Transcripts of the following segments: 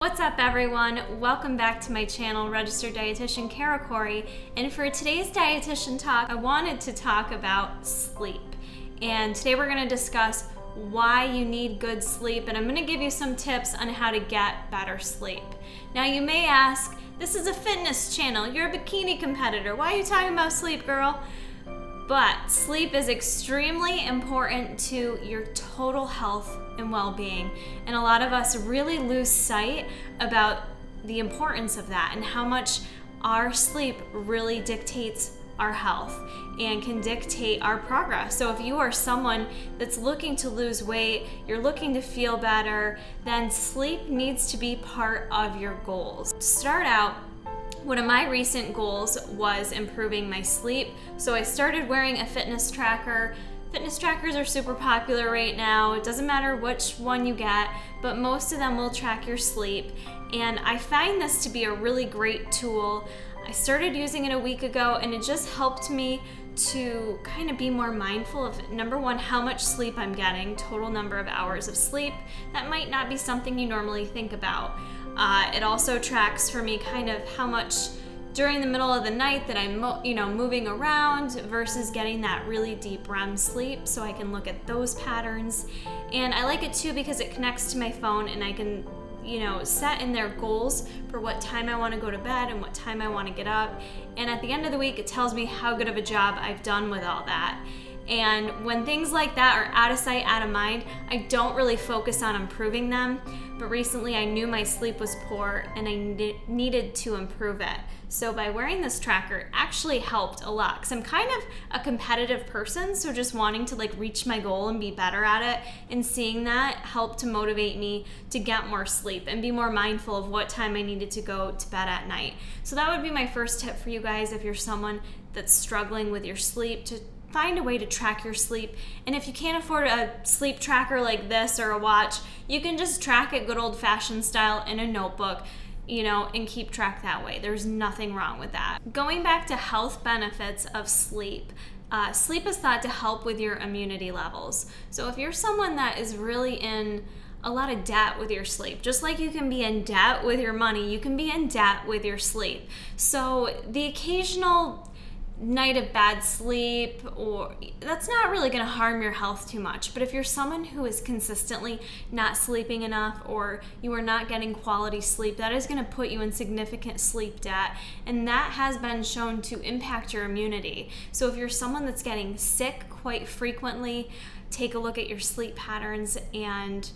What's up everyone? Welcome back to my channel, Registered Dietitian Kara Corey. And for today's dietitian talk, I wanted to talk about sleep. And today we're going to discuss why you need good sleep, and I'm going to give you some tips on how to get better sleep. Now you may ask, this is a fitness channel, you're a bikini competitor, why are you talking about sleep, girl? But sleep is extremely important to your total health and well-being. And a lot of us really lose sight about the importance of that and how much our sleep really dictates our health and can dictate our progress. So if you are someone that's looking to lose weight, you're looking to feel better, then sleep needs to be part of your goals. To start out, one of my recent goals was improving my sleep, so I started wearing a fitness tracker. Fitness trackers are super popular right now. It doesn't matter which one you get, but most of them will track your sleep, and I find this to be a really great tool. I started using it a week ago, and it just helped me to kind of be more mindful of, number one, how much sleep I'm getting, total number of hours of sleep. That might not be something you normally think about. It also tracks for me kind of how much during the middle of the night that I'm moving around versus getting that really deep REM sleep, so I can look at those patterns. And I like it too because it connects to my phone, and I can set in there goals for what time I want to go to bed and what time I want to get up. And at the end of the week, it tells me how good of a job I've done with all that. And when things like that are out of sight, out of mind, I don't really focus on improving them. But recently I knew my sleep was poor and I needed to improve it. So by wearing this tracker, it actually helped a lot, because I'm kind of a competitive person, so just wanting to reach my goal and be better at it, and seeing that helped to motivate me to get more sleep and be more mindful of what time I needed to go to bed at night. So that would be my first tip for you guys if you're someone that's struggling with your sleep, to find a way to track your sleep. And if you can't afford a sleep tracker like this or a watch, you can just track it good old-fashioned style in a notebook, and keep track that way. There's nothing wrong with that. Going back to health benefits of sleep, sleep is thought to help with your immunity levels. So if you're someone that is really in a lot of debt with your sleep, just like you can be in debt with your money, you can be in debt with your sleep. So the occasional night of bad sleep, or that's not really going to harm your health too much. But if you're someone who is consistently not sleeping enough, or you are not getting quality sleep, that is going to put you in significant sleep debt, and that has been shown to impact your immunity. So if you're someone that's getting sick quite frequently, take a look at your sleep patterns and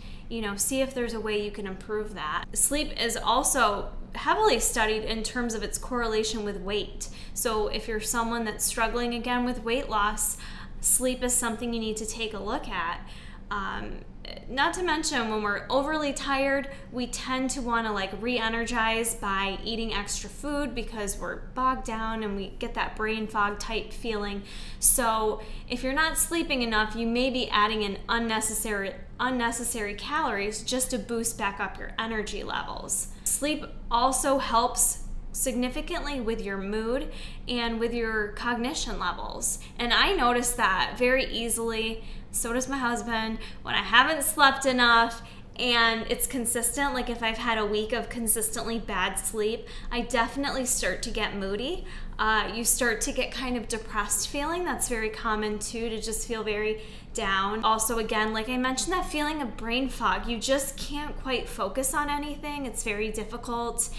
see if there's a way you can improve that. Sleep is also heavily studied in terms of its correlation with weight. So if you're someone that's struggling again with weight loss, sleep is something you need to take a look at. Not to mention, when we're overly tired, we tend to want to re-energize by eating extra food because we're bogged down and we get that brain fog type feeling. So if you're not sleeping enough, you may be adding in unnecessary calories just to boost back up your energy levels. Sleep also helps significantly with your mood and with your cognition levels. And I notice that very easily. So does my husband. When I haven't slept enough and it's consistent, like if I've had a week of consistently bad sleep, I definitely start to get moody. You start to get kind of depressed feeling. That's very common too, to just feel very down. Also, again, like I mentioned, that feeling of brain fog. You just can't quite focus on anything. It's very difficult.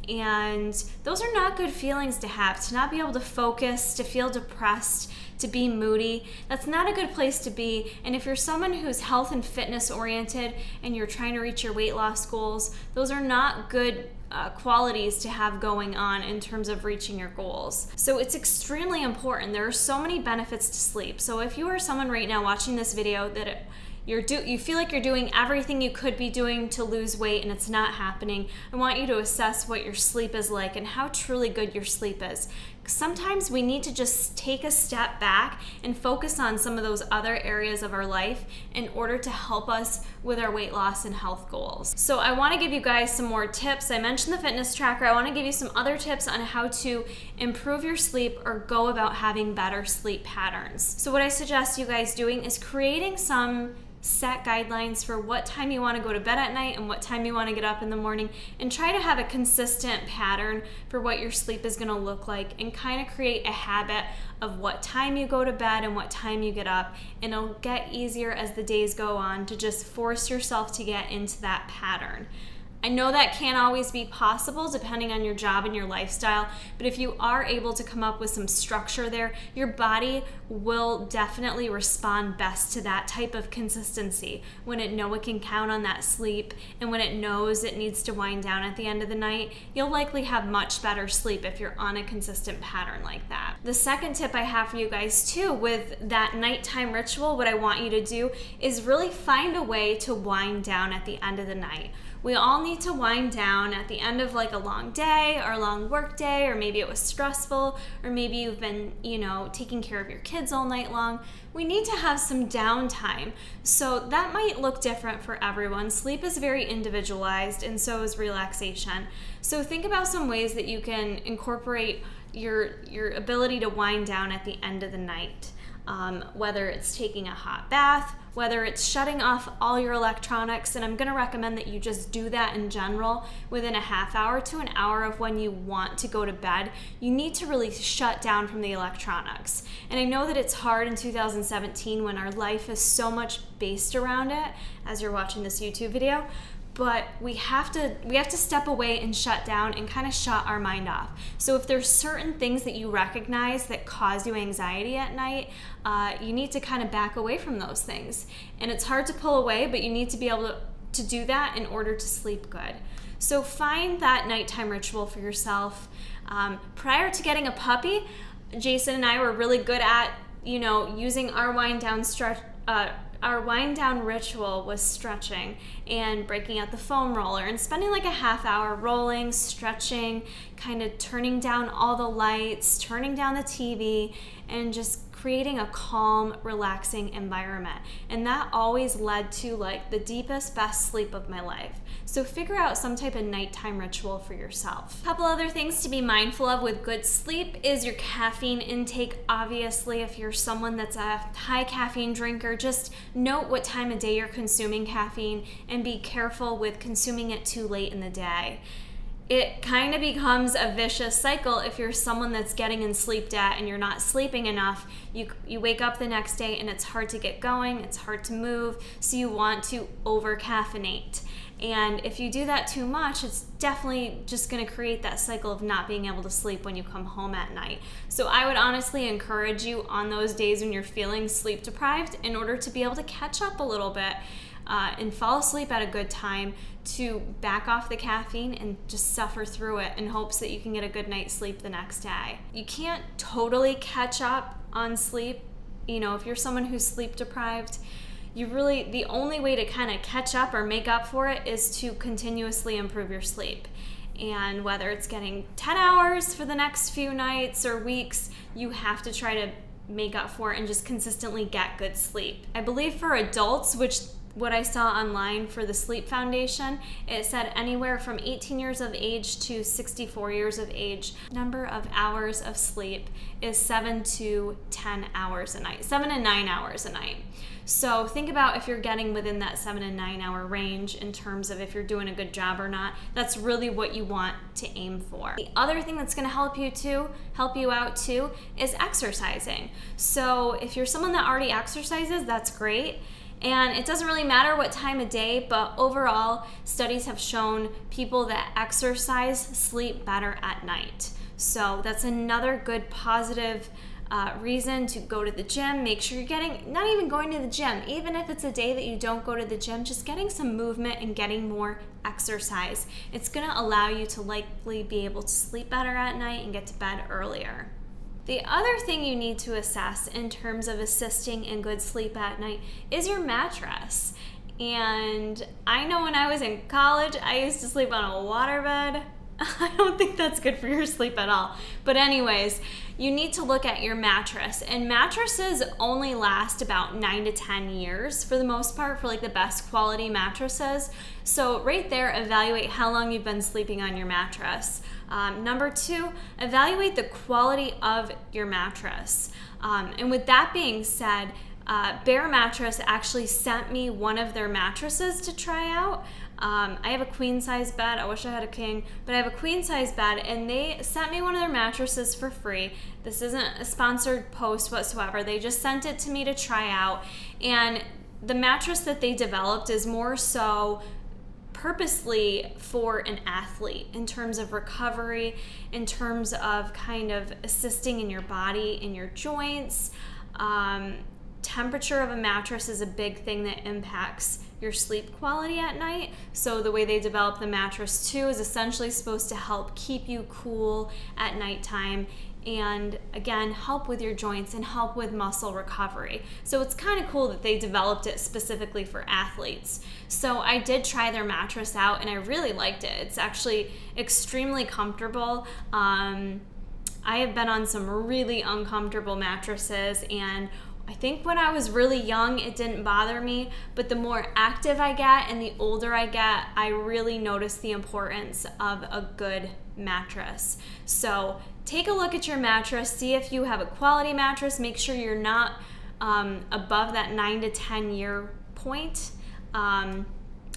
And those are not good feelings to have, to not be able to focus, to feel depressed, to be moody. That's not a good place to be. And if you're someone who's health and fitness oriented and you're trying to reach your weight loss goals, those are not good qualities to have going on in terms of reaching your goals. So it's extremely important. There are so many benefits to sleep. So if you are someone right now watching this video that you feel like you're doing everything you could be doing to lose weight and it's not happening, I want you to assess what your sleep is like and how truly good your sleep is. Sometimes we need to just take a step back and focus on some of those other areas of our life in order to help us with our weight loss and health goals. So I want to give you guys some more tips. I mentioned the fitness tracker. I want to give you some other tips on how to improve your sleep or go about having better sleep patterns. So what I suggest you guys doing is creating some set guidelines for what time you want to go to bed at night and what time you want to get up in the morning, and try to have a consistent pattern for what your sleep is going to look like, and kind of create a habit of what time you go to bed and what time you get up. And it'll get easier as the days go on to just force yourself to get into that pattern. I know that can't always be possible depending on your job and your lifestyle, but if you are able to come up with some structure there, your body will definitely respond best to that type of consistency. When it knows it can count on that sleep, and when it knows it needs to wind down at the end of the night, you'll likely have much better sleep if you're on a consistent pattern like that. The second tip I have for you guys too, with that nighttime ritual, what I want you to do is really find a way to wind down at the end of the night. We all need to wind down at the end of like a long day or a long work day, or maybe it was stressful, or maybe you've been, taking care of your kids all night long. We need to have some downtime. So that might look different for everyone. Sleep is very individualized, and so is relaxation. So think about some ways that you can incorporate your ability to wind down at the end of the night. Whether it's taking a hot bath, whether it's shutting off all your electronics, and I'm going to recommend that you just do that in general within a half hour to an hour of when you want to go to bed. You need to really shut down from the electronics. And I know that it's hard in 2017 when our life is so much based around it, as you're watching this YouTube video. But we have to step away and shut down and kind of shut our mind off. So if there's certain things that you recognize that cause you anxiety at night, you need to kind of back away from those things. And it's hard to pull away, but you need to be able to do that in order to sleep good. So find that nighttime ritual for yourself. Prior to getting a puppy, Jason and I were really good at, using our wind down stretch. Our wind down ritual was stretching and breaking out the foam roller and spending like a half hour rolling, stretching, kind of turning down all the lights, turning down the TV, and just creating a calm, relaxing environment. And that always led to like the deepest, best sleep of my life. So figure out some type of nighttime ritual for yourself. A couple other things to be mindful of with good sleep is your caffeine intake. Obviously, if you're someone that's a high caffeine drinker, just note what time of day you're consuming caffeine and be careful with consuming it too late in the day. It kind of becomes a vicious cycle if you're someone that's getting in sleep debt and you're not sleeping enough. You wake up the next day and it's hard to get going, it's hard to move, so you want to over-caffeinate. And if you do that too much, it's definitely just going to create that cycle of not being able to sleep when you come home at night. So I would honestly encourage you on those days when you're feeling sleep deprived, in order to be able to catch up a little bit and fall asleep at a good time, to back off the caffeine and just suffer through it in hopes that you can get a good night's sleep the next day. You can't totally catch up on sleep. If you're someone who's sleep deprived, the only way to kind of catch up or make up for it is to continuously improve your sleep. And whether it's getting 10 hours for the next few nights or weeks, you have to try to make up for it and just consistently get good sleep. I believe for adults, which what I saw online for the Sleep Foundation, it said anywhere from 18 years of age to 64 years of age, number of hours of sleep is 7 to 10 hours a night, 7 to 9 hours a night. So think about if you're getting within that 7 to 9 hour range in terms of if you're doing a good job or not. That's really what you want to aim for. The other thing that's going to help you out too, is exercising. So if you're someone that already exercises, that's great. And it doesn't really matter what time of day, but overall, studies have shown people that exercise sleep better at night. So that's another good positive reason to go to the gym. Make sure you're not even going to the gym, even if it's a day that you don't go to the gym, just getting some movement and getting more exercise. It's gonna allow you to likely be able to sleep better at night and get to bed earlier. The other thing you need to assess in terms of assisting in good sleep at night is your mattress. And I know when I was in college, I used to sleep on a waterbed. I don't think that's good for your sleep at all. But anyways, you need to look at your mattress, and mattresses only last about 9 to 10 years for the most part, for like the best quality mattresses. So right there, evaluate how long you've been sleeping on your mattress. Number 2, evaluate the quality of your mattress. And with that being said, Bare Mattress actually sent me one of their mattresses to try out. I have a queen size bed. I wish I had a king, but I have a queen size bed, and they sent me one of their mattresses for free. This isn't a sponsored post whatsoever. They just sent it to me to try out. And the mattress that they developed is more so purposely for an athlete in terms of recovery, in terms of kind of assisting in your body, in your joints. Temperature of a mattress is a big thing that impacts your sleep quality at night. So the way they develop the mattress too is essentially supposed to help keep you cool at nighttime, and again, help with your joints and help with muscle recovery. So it's kind of cool that they developed it specifically for athletes. So I did try their mattress out, and I really liked it. It's actually extremely comfortable. I have been on some really uncomfortable mattresses, and I think when I was really young, it didn't bother me, but the more active I get and the older I get, I really notice the importance of a good mattress. So take a look at your mattress, see if you have a quality mattress, make sure you're not above that 9 to 10 year point.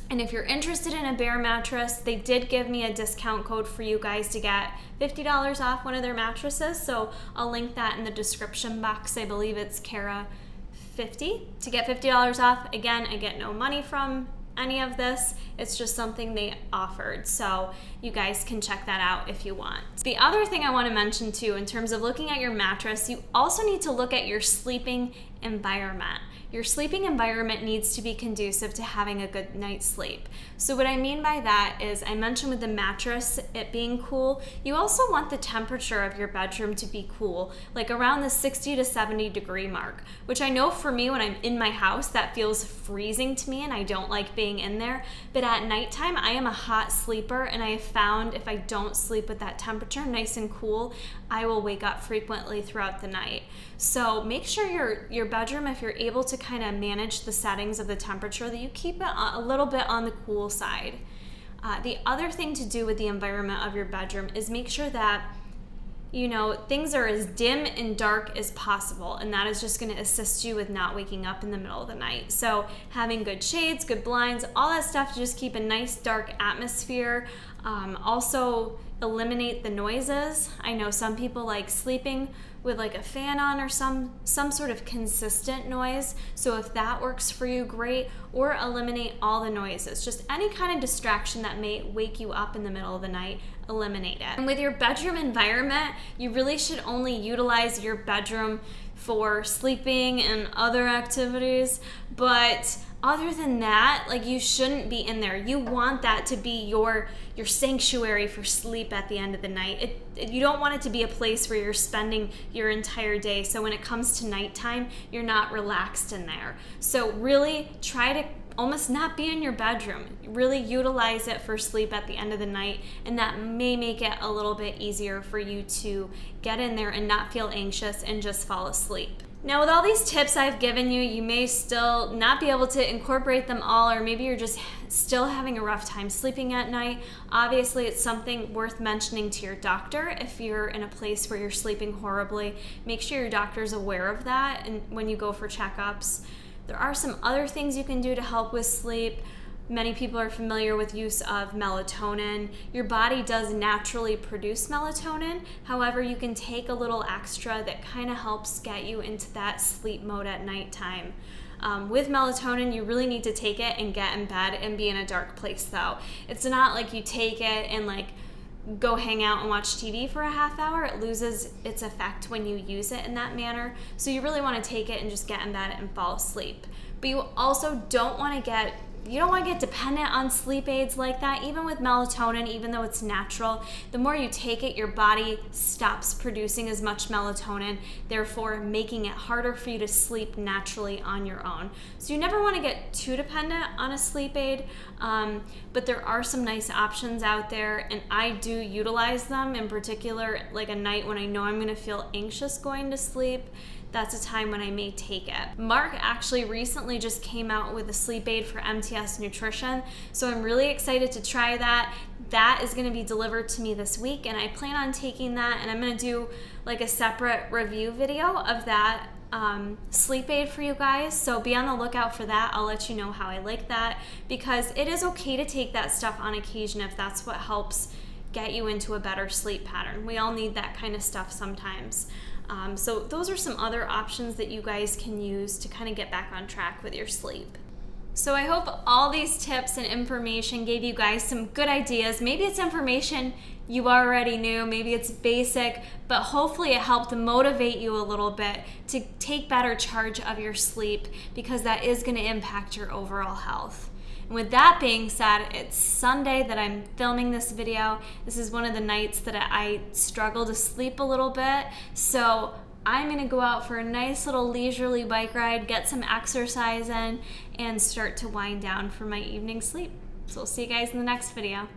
And if you're interested in a Bare Mattress, they did give me a discount code for you guys to get $50 off one of their mattresses. So I'll link that in the description box. I believe it's Kara50 to get $50 off. Again, I get no money from any of this. It's just something they offered. So you guys can check that out if you want. The other thing I want to mention too, in terms of looking at your mattress, you also need to look at your sleeping environment. Your sleeping environment needs to be conducive to having a good night's sleep. So what I mean by that is, I mentioned with the mattress, it being cool, you also want the temperature of your bedroom to be cool, like around the 60 to 70 degree mark, which I know for me when I'm in my house, that feels freezing to me and I don't like being in there. But at nighttime, I am a hot sleeper, and I have found if I don't sleep with that temperature nice and cool, I will wake up frequently throughout the night. So make sure your bedroom, if you're able to kind of manage the settings of the temperature, that you keep it a little bit on the cool side. The other thing to do with the environment of your bedroom is make sure that things are as dim and dark as possible, and that is just going to assist you with not waking up in the middle of the night. So having good shades, good blinds, all that stuff to just keep a nice dark atmosphere. Also eliminate the noises. I know some people like sleeping with like a fan on or some sort of consistent noise. So if that works for you, great. Or eliminate all the noises. Just any kind of distraction that may wake you up in the middle of the night, eliminate it. And with your bedroom environment, you really should only utilize your bedroom for sleeping and other activities. But other than that, like, you shouldn't be in there. You want that to be your sanctuary for sleep at the end of the night. You don't want it to be a place where you're spending your entire day. So when it comes to nighttime, you're not relaxed in there. So really try to almost not be in your bedroom. Really utilize it for sleep at the end of the night, and that may make it a little bit easier for you to get in there and not feel anxious and just fall asleep. Now, with all these tips I've given you, you may still not be able to incorporate them all, or maybe you're just still having a rough time sleeping at night. Obviously, it's something worth mentioning to your doctor. If you're in a place where you're sleeping horribly, make sure your doctor's aware of that and when you go for checkups. There are some other things you can do to help with sleep. Many people are familiar with use of melatonin. Your body does naturally produce melatonin. However, you can take a little extra that kind of helps get you into that sleep mode at nighttime. With melatonin, you really need to take it and get in bed and be in a dark place though. It's not like you take it and like go hang out and watch TV for a half hour. It loses its effect when you use it in that manner. So you really want to take it and just get in bed and fall asleep. But you also don't want to get you don't want to get dependent on sleep aids like that. Even with melatonin, even though it's natural, the more you take it, your body stops producing as much melatonin, therefore making it harder for you to sleep naturally on your own. So you never want to get too dependent on a sleep aid, but there are some nice options out there, and I do utilize them, in particular like a night when I know I'm going to feel anxious going to sleep. That's a time when I may take it. Mark actually recently just came out with a sleep aid for MTS nutrition, so I'm really excited to try that. That is going to be delivered to me this week, and I plan on taking that, and I'm going to do like a separate review video of that sleep aid for you guys, so be on the lookout for that. I'll let you know how I like that, because it is okay to take that stuff on occasion if that's what helps get you into a better sleep pattern. We all need that kind of stuff sometimes. So those are some other options that you guys can use to kind of get back on track with your sleep. So I hope all these tips and information gave you guys some good ideas. Maybe it's information you already knew, maybe it's basic, but hopefully it helped motivate you a little bit to take better charge of your sleep, because that is going to impact your overall health. And with that being said, it's Sunday that I'm filming this video. This is one of the nights that I struggle to sleep a little bit, so I'm gonna go out for a nice little leisurely bike ride, get some exercise in, and start to wind down for my evening sleep. So we'll see you guys in the next video.